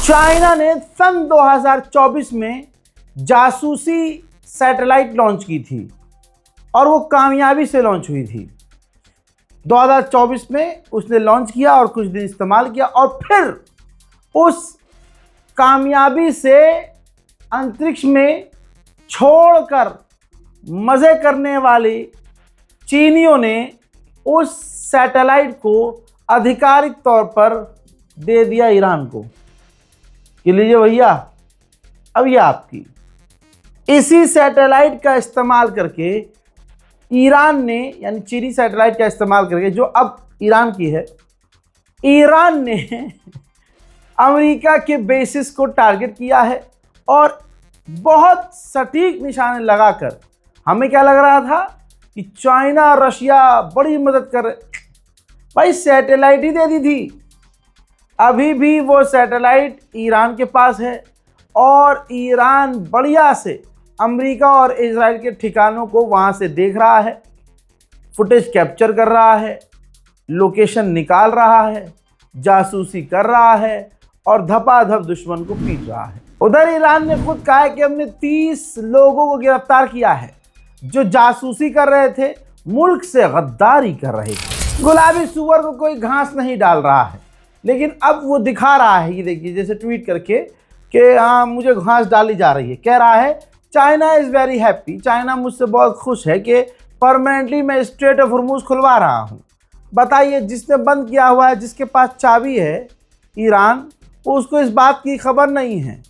China ने सन 2024 में जासूसी सैटेलाइट लॉन्च की थी और वो कामयाबी से लॉन्च हुई थी। 2024 में उसने लॉन्च किया और कुछ दिन इस्तेमाल किया और फिर उस कामयाबी से अंतरिक्ष में छोड़कर मज़े करने वाले चीनियों ने उस सैटेलाइट को आधिकारिक तौर पर दे दिया ईरान को कि लीजिए भैया, अब ये आपकी। इसी सैटेलाइट का इस्तेमाल करके ईरान ने, यानी चीनी सैटेलाइट का इस्तेमाल करके, जो अब ईरान की है, ईरान ने अमेरिका के बेसिस को टारगेट किया है और बहुत सटीक निशाने लगाकर। हमें क्या लग रहा था कि चाइना और रशिया बड़ी मदद कर रहे, भाई सैटेलाइट ही दे दी थी। अभी भी वो सैटेलाइट ईरान के पास है और ईरान बढ़िया से अमेरिका और इजराइल के ठिकानों को वहाँ से देख रहा है, फुटेज कैप्चर कर रहा है, लोकेशन निकाल रहा है, जासूसी कर रहा है और धपाधप दुश्मन को पीट रहा है। उधर ईरान ने खुद कहा है कि हमने 30 लोगों को गिरफ्तार किया है जो जासूसी कर रहे थे, मुल्क से गद्दारी कर रहे थे। गुलाबी सूअर को कोई घास नहीं डाल रहा है, लेकिन अब वो दिखा रहा है, ये देखिए, जैसे ट्वीट करके कि हाँ मुझे घास डाली जा रही है। कह रहा है China is very happy, China मुझसे बहुत खुश है कि परमानेंटली मैं स्ट्रेट ऑफ हॉर्मुज़ खुलवा रहा हूँ। बताइए, जिसने बंद किया हुआ है, जिसके पास चाबी है ईरान, उसको इस बात की खबर नहीं है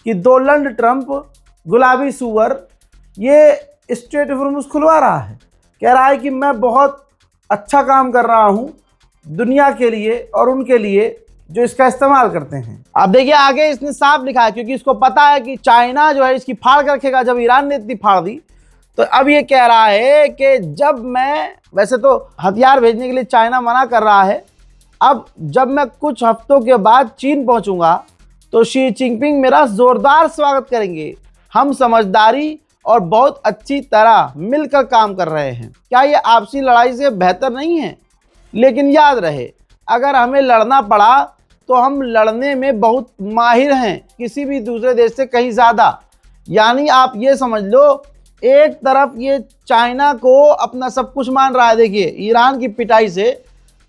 कि डोनाल्ड ट्रंप गुलाबी सूअर ये स्ट्रेट ऑफ हॉर्मुज़ खुलवा रहा है। कह रहा है कि मैं बहुत अच्छा काम कर रहा हूँ दुनिया के लिए और उनके लिए जो इसका इस्तेमाल करते हैं। अब देखिए आगे इसने साफ लिखा है, क्योंकि इसको पता है कि चाइना जो है इसकी फाड़ कर रखेगा। जब ईरान ने इतनी फाड़ दी तो अब ये कह रहा है कि जब मैं, वैसे तो हथियार भेजने के लिए चाइना मना कर रहा है, अब जब मैं कुछ हफ्तों के बाद चीन पहुंचूंगा तो शी जिनपिंग मेरा जोरदार स्वागत करेंगे। हम समझदारी और बहुत अच्छी तरह मिलकर काम कर रहे हैं। क्या ये आपसी लड़ाई से बेहतर नहीं है? लेकिन याद रहे, अगर हमें लड़ना पड़ा तो हम लड़ने में बहुत माहिर हैं, किसी भी दूसरे देश से कहीं ज़्यादा। यानी आप ये समझ लो, एक तरफ ये चाइना को अपना सब कुछ मान रहा है। देखिए ईरान की पिटाई से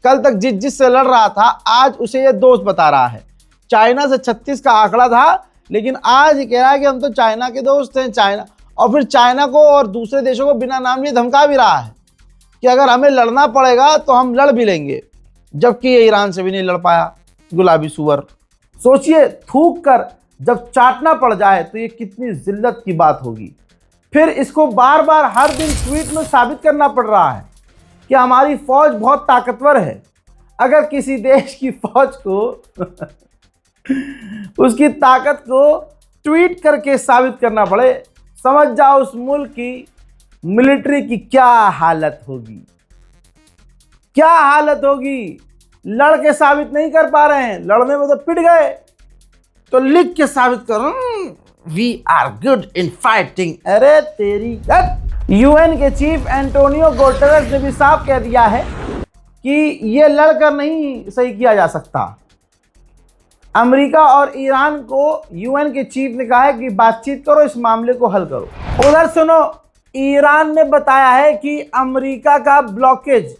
कल तक जिससे लड़ रहा था, आज उसे ये दोस्त बता रहा है। चाइना से 36 का आंकड़ा था, लेकिन आज ये कह रहा है कि हम तो चाइना के दोस्त हैं। चाइना, और फिर चाइना को और दूसरे देशों को बिना नाम लिए धमका भी रहा है कि अगर हमें लड़ना पड़ेगा तो हम लड़ भी लेंगे, जबकि ये ईरान से भी नहीं लड़ पाया गुलाबी सूअर। सोचिए, थूक कर जब चाटना पड़ जाए तो ये कितनी जिल्लत की बात होगी। फिर इसको बार बार हर दिन ट्वीट में साबित करना पड़ रहा है कि हमारी फौज बहुत ताकतवर है। अगर किसी देश की फौज को उसकी ताकत को ट्वीट करके साबित करना पड़े, समझ जाओ उस मुल्क की मिलिट्री की क्या हालत होगी, क्या हालत होगी। लड़ के साबित नहीं कर पा रहे हैं, लड़ने में तो पिट गए, तो लिख के साबित करो, we are good in fighting. अरे तेरी यूएन के चीफ एंटोनियो गुटेरेस ने भी साफ कह दिया है कि ये लड़कर नहीं सही किया जा सकता। अमेरिका और ईरान को यूएन के चीफ ने कहा है कि बातचीत करो, इस मामले को हल करो। उधर सुनो, ईरान ने बताया है कि अमेरिका का ब्लॉकेज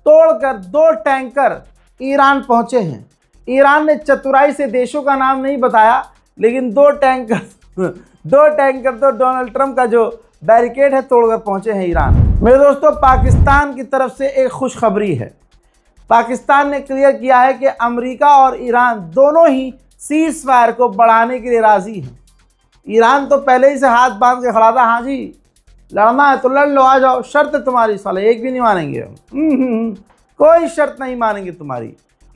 तोड़कर 2 टैंकर ईरान पहुंचे हैं। ईरान ने चतुराई से देशों का नाम नहीं बताया, लेकिन 2 टैंकर तो डोनाल्ड ट्रंप का जो बैरिकेड है तोड़कर पहुंचे हैं ईरान। मेरे दोस्तों, पाकिस्तान की तरफ से एक खुशखबरी है। पाकिस्तान ने क्लियर किया है कि अमेरिका और ईरान दोनों ही सीज फायर को बढ़ाने के लिए राजी हैं। ईरान तो पहले ही से हाथ बांध के खड़ा था, हाँ जी लड़ना है तो लड़ लो, आ जाओ, शर्त है तुम्हारी, साले एक भी नहीं मानेंगे हम, कोई शर्त नहीं मानेंगे तुम्हारी।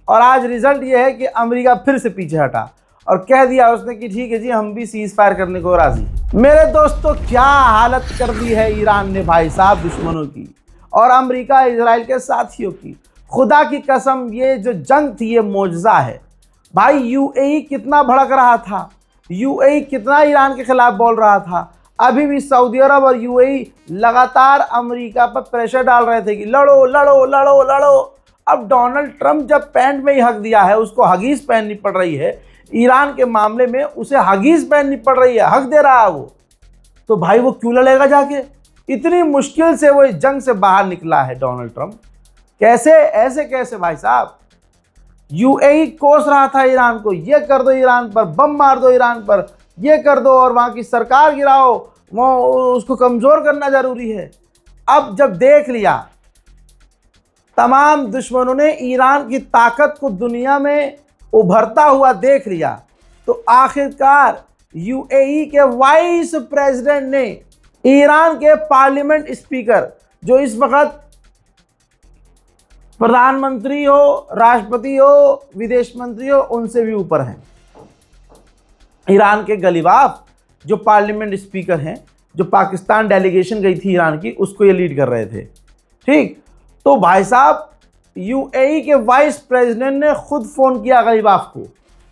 और आज रिजल्ट ये है कि अमेरिका फिर से पीछे हटा और कह दिया उसने कि ठीक है जी, हम भी सीज फायर करने को राजी। मेरे दोस्तों, क्या हालत कर दी है ईरान ने भाई साहब दुश्मनों की और अमेरिका इजराइल के साथियों की। खुदा की कसम, ये जो जंग थी ये मौजज़ा है भाई। यूएई कितना भड़क रहा था, यूएई कितना ईरान के खिलाफ बोल रहा था। अभी भी सऊदी अरब और यूएई लगातार अमेरिका पर प्रेशर डाल रहे थे कि लड़ो लड़ो लड़ो लड़ो। अब डोनाल्ड ट्रंप जब पैंट में ही हक दिया है, उसको हगीज पहननी पड़ रही है ईरान के मामले में उसे हगीज पहननी पड़ रही है, हक दे रहा है वो, तो भाई वो क्यों लड़ेगा जाके? इतनी मुश्किल से वो इस जंग से बाहर निकला है डोनाल्ड ट्रंप। कैसे, ऐसे कैसे भाई साहब? यूएई कोस रहा था ईरान को, ये कर दो ईरान पर, बम मार दो ईरान पर, ये कर दो और वहाँ की सरकार गिराओ, वो उसको कमज़ोर करना ज़रूरी है। अब जब देख लिया तमाम दुश्मनों ने ईरान की ताकत को दुनिया में उभरता हुआ देख लिया, तो आखिरकार यूएई के वाइस प्रेसिडेंट ने ईरान के पार्लियामेंट स्पीकर, जो इस वक्त प्रधानमंत्री हो, राष्ट्रपति हो, विदेश मंत्री हो, उनसे भी ऊपर हैं, ईरान के गलीबाफ जो पार्लियामेंट स्पीकर हैं, जो पाकिस्तान डेलीगेशन गई थी ईरान की, उसको ये लीड कर रहे थे। ठीक, तो भाई साहब यूएई के वाइस प्रेसिडेंट ने खुद फ़ोन किया गलीबाफ को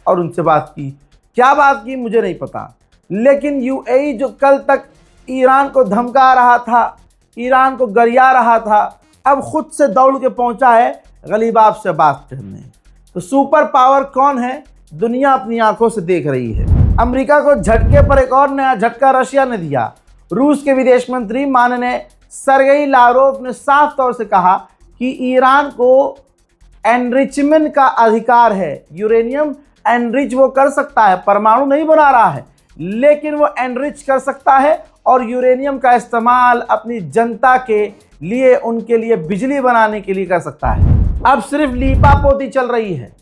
और उनसे बात की। क्या बात की मुझे नहीं पता, लेकिन यूएई जो कल तक ईरान को धमका रहा था, ईरान को गरिया रहा था, अब खुद से दौड़ के पहुंचा है गलीबाफ से बात करने। तो सुपर पावर कौन है, दुनिया अपनी आंखों से देख रही है। अमेरिका को झटके पर एक और नया झटका रशिया ने दिया। रूस के विदेश मंत्री माननीय सरगेई लावरोव ने साफ तौर से कहा कि ईरान को एनरिचमेंट का अधिकार है। यूरेनियम एनरिच वो कर सकता है, परमाणु नहीं बना रहा है, लेकिन वो एनरिच कर सकता है और यूरेनियम का इस्तेमाल अपनी जनता के लिए, उनके लिए बिजली बनाने के लिए कर सकता है। अब सिर्फ लीपापोती चल रही है,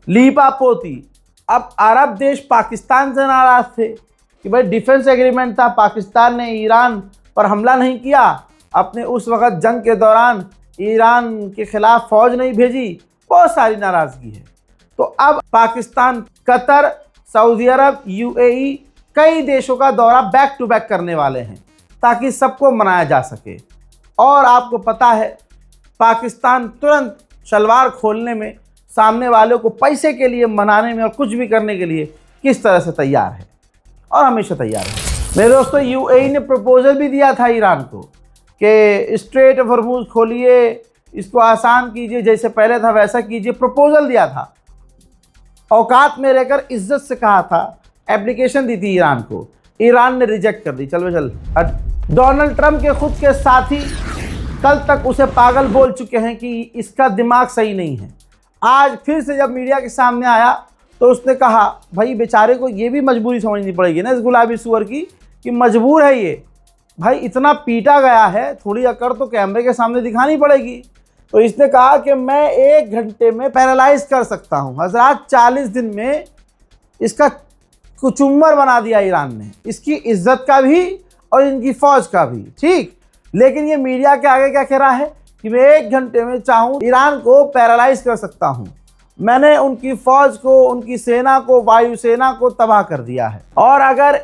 लीपापोती। अब अरब देश पाकिस्तान से नाराज थे कि भाई डिफेंस एग्रीमेंट था, पाकिस्तान ने ईरान पर हमला नहीं किया, अपने उस वक़्त जंग के दौरान ईरान के खिलाफ फौज नहीं भेजी, बहुत सारी नाराज़गी है। तो अब पाकिस्तान, कतर, सऊदी अरब, यूएई, कई देशों का दौरा बैक टू बैक करने वाले हैं ताकि सबको मनाया जा सके। और आपको पता है पाकिस्तान तुरंत शलवार खोलने में, सामने वालों को पैसे के लिए मनाने में और कुछ भी करने के लिए किस तरह से तैयार है और हमेशा तैयार है। मेरे दोस्तों, यूएई ने प्रपोजल भी दिया था ईरान को कि स्ट्रेट ऑफ हॉर्मुज़ खोलिए, इसको आसान कीजिए, जैसे पहले था वैसा कीजिए, प्रपोजल दिया था। औकात में रहकर इज्जत से कहा था, एप्लीकेशन दी थी ईरान को, ईरान ने रिजेक्ट कर दी। चल डोनाल्ड ट्रंप के खुद के साथी कल तक उसे पागल बोल चुके हैं कि इसका दिमाग सही नहीं है। आज फिर से जब मीडिया के सामने आया तो उसने कहा भाई बेचारे को ये भी मजबूरी समझनी पड़ेगी ना इस गुलाबी सुअर की, कि मजबूर है ये, भाई इतना पीटा गया है, थोड़ी अकड़ तो कैमरे के सामने दिखानी पड़ेगी। तो इसने कहा कि मैं 1 घंटे में पैरालाइज कर सकता हूँ। हज़रात 40 दिन में इसका कुचुम्बर बना दिया ईरान ने, इसकी इज्जत का भी और इनकी फ़ौज का भी। ठीक, लेकिन ये मीडिया के आगे क्या कह रहा है कि मैं 1 घंटे में चाहूँ ईरान को पैरालाइज कर सकता हूँ। मैंने उनकी फ़ौज को, उनकी सेना को, वायुसेना को तबाह कर दिया है, और अगर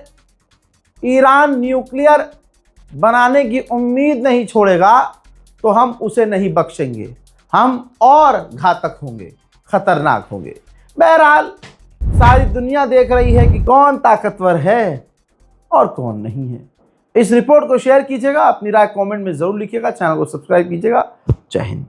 ईरान न्यूक्लियर बनाने की उम्मीद नहीं छोड़ेगा तो हम उसे नहीं बख्शेंगे, हम और घातक होंगे, ख़तरनाक होंगे। बहरहाल सारी दुनिया देख रही है कि कौन ताकतवर है और कौन नहीं है। इस रिपोर्ट को शेयर कीजिएगा, अपनी राय कमेंट में ज़रूर लिखिएगा, चैनल को सब्सक्राइब कीजिएगा। जय हिंद।